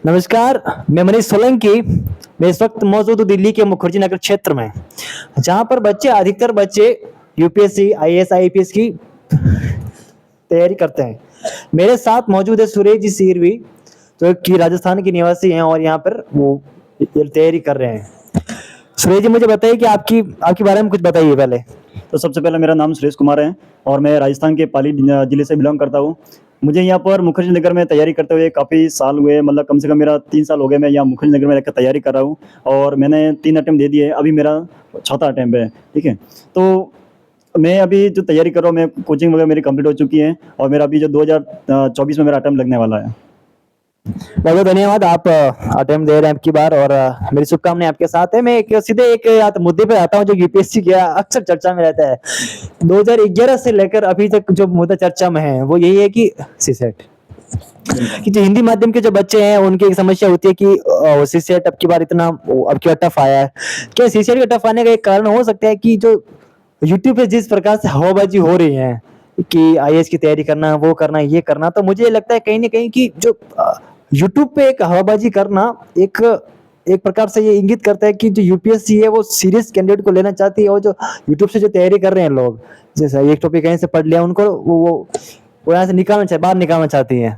नमस्कार, मैं मनीष सोलंकी। मैं इस वक्त मौजूद हूँ दिल्ली के मुखर्जी नगर क्षेत्र में, जहाँ पर अधिकतर बच्चे यूपीएससी, आईएएस, आईपीएस की तैयारी करते हैं। मेरे साथ मौजूद है सुरेश जी सीरवी, जो कि राजस्थान के निवासी हैं और यहाँ पर वो ये तैयारी कर रहे हैं। सुरेश जी, मुझे बताइए कि आपकी आपके बारे में कुछ बताइए पहले। तो सबसे पहले मेरा नाम सुरेश कुमार है और मैं राजस्थान के पाली जिले से बिलोंग करता हूँ। मुझे यहाँ पर मुखर्जी नगर में तैयारी करते हुए काफ़ी साल हुए, मतलब कम से कम मेरा 3 साल हो गए। मैं यहाँ मुखर्जी नगर में रहकर तैयारी कर रहा हूँ और मैंने 3 अटेम्प्ट दे दिए, अभी मेरा चौथा अटेम्प्ट है। ठीक है, तो मैं अभी जो तैयारी कर रहा हूँ, मैं कोचिंग वगैरह मेरी कंप्लीट हो चुकी है और मेरा अभी जो 2024 में मेरा अटेम्प्ट लगने वाला है। बहुत बहुत धन्यवाद, आप अटेम्प्ट दे रहे हैं आपकी बार, और मेरी शुभकामनाएं आपके साथ है। मैं सीधे एक मुद्दे पे आता हूँ जो यूपीएससी का अक्सर चर्चा में रहता है। 2011 से लेकर अभी तक जो मुद्दा चर्चा में है वो यही है कि सीसेट, कि जो हिंदी माध्यम के जो बच्चे हैं उनकी एक समस्या होती है कि सीसेट अब की बार इतना अब की बार टफ आया है। क्या सीसेट का टफ आने का एक कारण हो सकता है कि जो यूट्यूब पे जिस प्रकार से हवाबाजी हो रही है कि आईएएस की तैयारी करना, वो करना, ये करना, तो मुझे लगता है कहीं ना कहीं कि जो यूट्यूब पे एक हवाबाजी करना एक एक प्रकार से ये इंगित करता है कि जो यूपीएससी है वो सीरियस कैंडिडेट को लेना चाहती है, और जो यूट्यूब से जो तैयारी कर रहे हैं लोग, जैसे एक टॉपिक कहीं से पढ़ लिया, उनको वो यहाँ से बाहर निकालना चाहती है।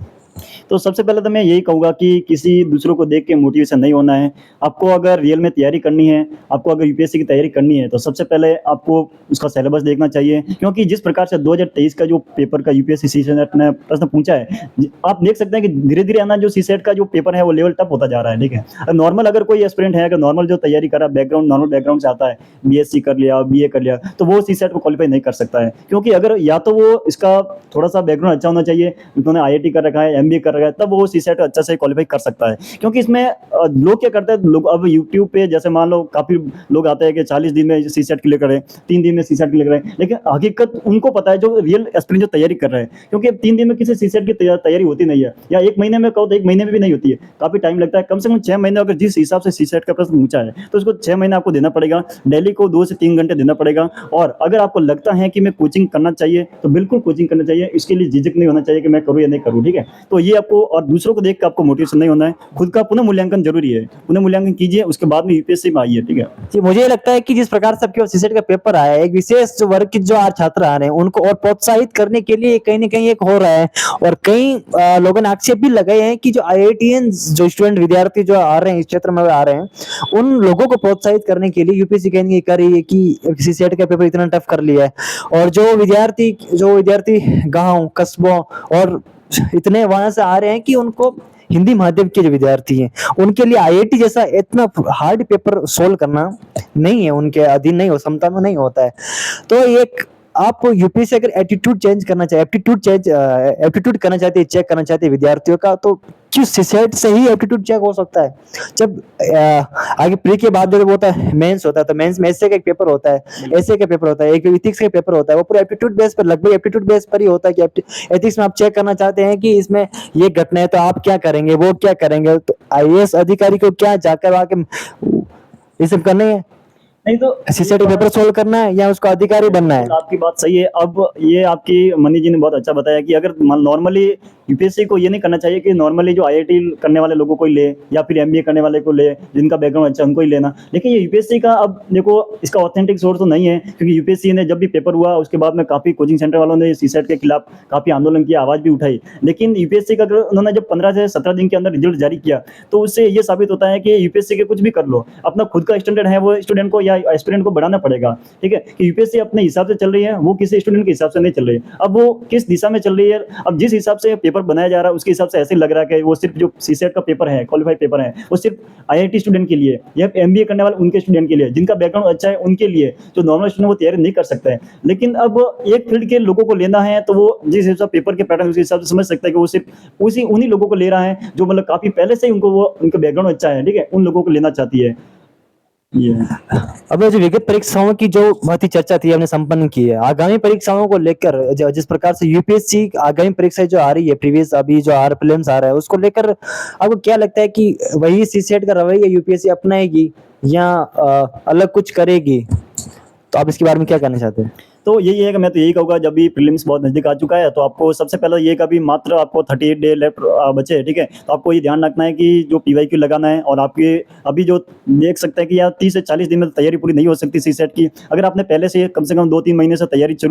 तो सबसे पहले तो मैं यही कहूँगा कि किसी दूसरों को देख के मोटिवेशन नहीं होना है। आपको अगर रियल में तैयारी करनी है, आपको अगर यूपीएससी की तैयारी करनी है, तो सबसे पहले आपको उसका सिलेबस देखना चाहिए। क्योंकि जिस प्रकार से 2023 का जो पेपर का यूपीएससी सीसेट ने प्रश्न पूछा है, आप देख सकते हैं कि धीरे धीरे आना जो सीसेट का जो पेपर है वो लेवल टफ होता जा रहा है। ठीक है, नॉर्मल अगर कोई एस्पिरेंट है, अगर नॉर्मल जो तैयारी कर रहा है, बैकग्राउंड नॉर्मल बैकग्राउंड से आता है, बीएससी कर लिया, बीए कर लिया, तो वो सीसेट को क्वालिफाई नहीं कर सकता है। क्योंकि अगर या तो वो इसका थोड़ा सा बैकग्राउंड अच्छा होना चाहिए, उन्होंने आईआईटी कर रखा है, एमबीए कर रखा है, तब वो सीसेट अच्छा से क्वालिफाई कर सकता है। क्योंकि इसमें लोग क्या करते हैं, लोग अब यूट्यूब पे जैसे मान लो काफ़ी लोग आते हैं कि 40 दिन में सीसेट क्लियर करें, 3 दिन में सीसेट क्लियर करें, लेकिन हकीकत उनको पता है जो रियल एस्पिरेंट जो तैयारी कर रहे हैं। क्योंकि 3 दिन में किसी सीसेट की तैयारी होती नहीं है, या 1 महीने में कहो तो 1 महीने में भी नहीं होती है, काफ़ी टाइम लगता है। कम से कम 6 महीने अगर जिस हिसाब से सीसेट का प्रश्न पूछा है तो उसको 6 महीने आपको देना पड़ेगा, डेली को 2 से 3 घंटे देना पड़ेगा। और अगर आपको लगता है कि मैं कोचिंग करना चाहिए तो बिल्कुल कोचिंग करना चाहिए, इसके लिए झिझक नहीं होना चाहिए कि मैं करूँ या नहीं करूँ। ठीक है, तो ये आपको, और दूसरों को देख कर आपको मोटिवेशन नहीं होना है, खुद का पुनः मूल्यांकन जरूरी है। पुनः मूल्यांकन कीजिए, उसके बाद में यूपीएससी में आइए। ठीक है जी, मुझे लगता है कि जिस प्रकार से आपके सीसेट का पेपर आया है, एक विशेष वर्ग के जो छात्र आ रहे हैं उनको और प्रोत्साहित करने के लिए कहीं ना कहीं एक हो रहा है। और कई लोगों ने आक्षेप भी लगाए हैं कि जो आईआईटीएन जो स्टूडेंट विद्यार्थी जो आ रहे हैं इस क्षेत्र में आ रहे हैं, उन लोगों को प्रोत्साहित करने के लिए यूपीएससी कहीं कर रही है कि सीसेट का पेपर इतना टफ कर लिया है। और जो विद्यार्थी गांव कस्बों और इतने वहां से आ रहे हैं कि उनको हिंदी माध्यम के जो विद्यार्थी हैं उनके लिए आईआईटी जैसा इतना हार्ड पेपर सोल्व करना नहीं है, उनके अधीन नहीं हो, क्षमता में नहीं होता है। तो एक आप यूपीएससी अगर एटीट्यूड चेंज करना चाहे, एप्टीट्यूड करना चाहते हैं, चेक करना चाहते हैं विद्यार्थियों का, तो क्यों सीसेट से ही एप्टीट्यूड चेक हो सकता है? जब आगे प्री के बाद जो होता है मेंस होता है, तो मेंस में ऐसे का एक पेपर होता है, ऐसे का पेपर होता है, एक इथिक्स का पेपर होता है, वो पूरा एप्टीट्यूड बेस पर, लगभग एप्टीट्यूड बेस पर ही होता है कि एथिक्स में आप चेक करना चाहते हैं कि इसमें ये घटना है तो आप क्या करेंगे, वो क्या करेंगे, तो आईएएस अधिकारी को क्या जाकर आके ये सब करने है? नहीं तो सीसेट पेपर सोल्व करना है या उसका अधिकारी बनना है? आपकी बात सही है। अब ये आपकी मनी जी ने बहुत अच्छा बताया कि अगर नॉर्मली यूपीएससी को ये नहीं करना चाहिए कि नॉर्मली जो आईआईटी करने वाले लोगों को ही ले या फिर एमबीए करने वाले को ले, जिनका बैकग्राउंड अच्छा उनको ही लेना। लेकिन ये यूपीएससी का, अब देखो, इसका ऑथेंटिक सोर्स तो नहीं है, क्योंकि यूपीएससी ने जब भी पेपर हुआ उसके बाद में काफ़ी कोचिंग सेंटर वालों ने सीसेट के खिलाफ काफ़ी आंदोलन किया, आवाज़ भी उठाई। लेकिन यूपीएससी का अगर उन्होंने जब 15 से 17 दिन के अंदर रिजल्ट जारी किया तो उससे ये साबित होता है कि यूपीएससी के कुछ भी कर लो, अपना खुद का स्टैंडर्ड है वो स्टूडेंट को या एस्पिरेंट को बढ़ाना पड़ेगा। ठीक है, कि यूपीएससी अपने हिसाब से चल रही है, वो किसी स्टूडेंट के हिसाब से नहीं चल रही है। अब वो किस दिशा में चल रही है, अब जिस हिसाब से पेपर बनाया जा रहा है उसके हिसाब से ऐसे लग रहा है कि वो सिर्फ जो सीसेट का पेपर है, क्वालिफाइड पेपर है, वो सिर्फ आईआईटी स्टूडेंट के लिए या एमबीए करने वाले उनके स्टूडेंट के लिए, जिनका बैकग्राउंड अच्छा है उनके लिए, जो नॉर्मल स्टूडेंट वो तैयारी नहीं कर सकता है। लेकिन अब एक फील्ड के लोगों को लेना है तो वो जिस हिसाब से पेपर के पैटर्न उसके हिसाब से समझ सकता है कि वो सिर्फ उन्हीं लोगों को ले रहा है जो मतलब काफी पहले से ही उनको वो उनका बैकग्राउंड अच्छा है। ठीक है, उन लोगों को लेना चाहती है। अब जो विगत परीक्षाओं की जो बहुत ही चर्चा थी हमने संपन्न की है, आगामी परीक्षाओं को लेकर जिस प्रकार से यूपीएससी आगामी परीक्षाएं जो आ रही है, प्रीवियस अभी जो आर प्रीलिम्स आ रहा है, उसको लेकर आपको क्या लगता है कि वही सीसेट का रवैया यूपीएससी अपनाएगी या अलग कुछ करेगी? तो आप इसके बारे में क्या कहना चाहते हैं? तो यही है कि मैं तो यही कहूँगा, जब भी प्रीलिम्स बहुत नज़दीक आ चुका है तो आपको सबसे पहले ये कभी मात्र आपको 38 डे लेफ्ट बचे हैं, ठीक है। तो आपको ये ध्यान रखना है कि जो पीवाईक्यू लगाना है, और आपके अभी जो देख सकते हैं कि यार 30 से 40 दिन में तो तैयारी पूरी नहीं हो सकती सीसेट की। अगर आपने पहले से कम 2-3 महीने से तैयारी चल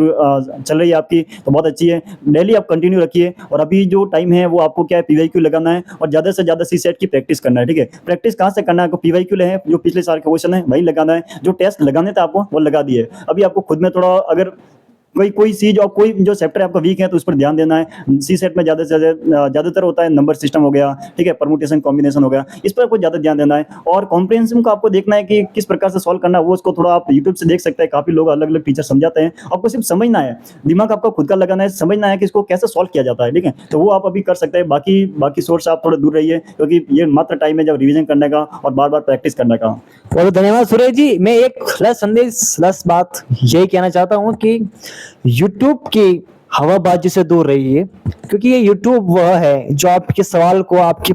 रही है आपकी, तो बहुत अच्छी है। डेली आप कंटिन्यू रखिए, और अभी जो टाइम है वो आपको क्या है, पीवाईक्यू लगाना है और ज़्यादा से ज़्यादा सीसेट की प्रैक्टिस करना है, ठीक है। प्रैक्टिस कहाँ से करना है आपको, पीवाईक्यू है जो पिछले साल के क्वेश्चन है वही लगाना है, जो टेस्ट लगाने थे आपको वो लगा दिए। अभी आपको खुद में थोड़ा अगर कोई चीज और कोई जो चैप्टर आपका वीक है तो उस पर ध्यान देना है। सी सेट में ज़्यादातर होता है नंबर सिस्टम हो गया, ठीक है, परमुटेशन कॉम्बिनेशन हो गया, इस पर आपको ज़्यादा ध्यान देना है। और कॉम्प्रिहेंशन को आपको देखना है कि किस प्रकार से सॉल्व करना है, वो उसको थोड़ा आप यूट्यूब से देख सकते हैं, काफ़ी लोग अलग अलग टीचर समझाते हैं। आपको सिर्फ समझना है, दिमाग आपका खुद का लगाना है, समझना है कि इसको कैसे सॉल्व किया जाता है, ठीक है। तो वो आप अभी कर सकते हैं। बाकी सोर्स से आप थोड़ा दूर रहिए, क्योंकि ये मात्र टाइम है जब रिविजन करने का और बार बार प्रैक्टिस करने का। बहुत धन्यवाद सुरेश जी। मैं एक लास्ट बात यही कहना चाहता हूँ कि यूट्यूब की हवाबाजी से दूर रहिए, क्योंकि ये यूट्यूब वह है जो आपके सवाल को, आपके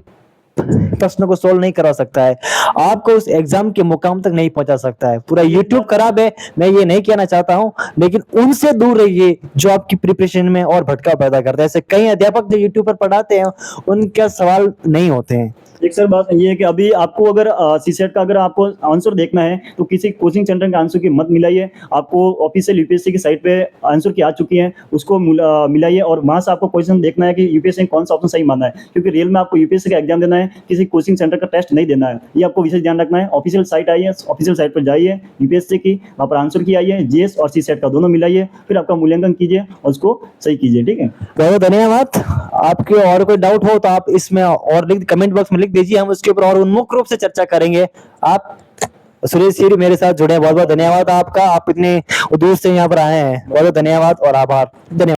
प्रश्न को सोल्व नहीं करा सकता है, आपको उस एग्जाम के मुकाम तक नहीं पहुंचा सकता है। पूरा यूट्यूब खराब है, मैं ये नहीं कहना चाहता हूं, लेकिन उनसे दूर रहिए जो आपकी प्रिपरेशन में और भटका पैदा करते हैं। ऐसे कई अध्यापक जो यूट्यूब पर पढ़ाते हैं, उनके सवाल नहीं होते हैं। एक सर बात ये है कि अभी आपको अगर सीसेट का अगर आपको आंसर देखना है तो किसी कोचिंग सेंटर के आंसर की मत मिलाइए। आपको ऑफिशियल यूपीएससी की साइट पे आंसर की आ चुकी है, उसको मिलाइए, और वहां से आपको क्वेश्चन देखना है कि यूपीएससी ने कौन सा ऑप्शन सही माना है। क्योंकि रियल में आपको यूपीएससी का एग्जाम देना है, किसी कोचिंग सेंटर का टेस्ट नहीं देना है, ये आपको विशेष ध्यान रखना है। ऑफिशियल साइट आइए, ऑफिशियल साइट पर जाइए यूपीएससी की, वहाँ पर आंसर की आइए, जीएस और सीसेट का दोनों मिलाइए, फिर आपका मूल्यांकन कीजिए और उसको सही कीजिए, ठीक है। बहुत धन्यवाद। आपके और कोई डाउट हो तो आप इसमें और कमेंट बॉक्स में लिख दीजिए, हम उसके ऊपर और उन्मुख रूप से चर्चा करेंगे। आप सुरेश जी मेरे साथ जुड़े, बहुत बहुत धन्यवाद आपका। आप इतने दूर से यहाँ पर आए हैं, बहुत बहुत धन्यवाद और आभार। धन्यवाद।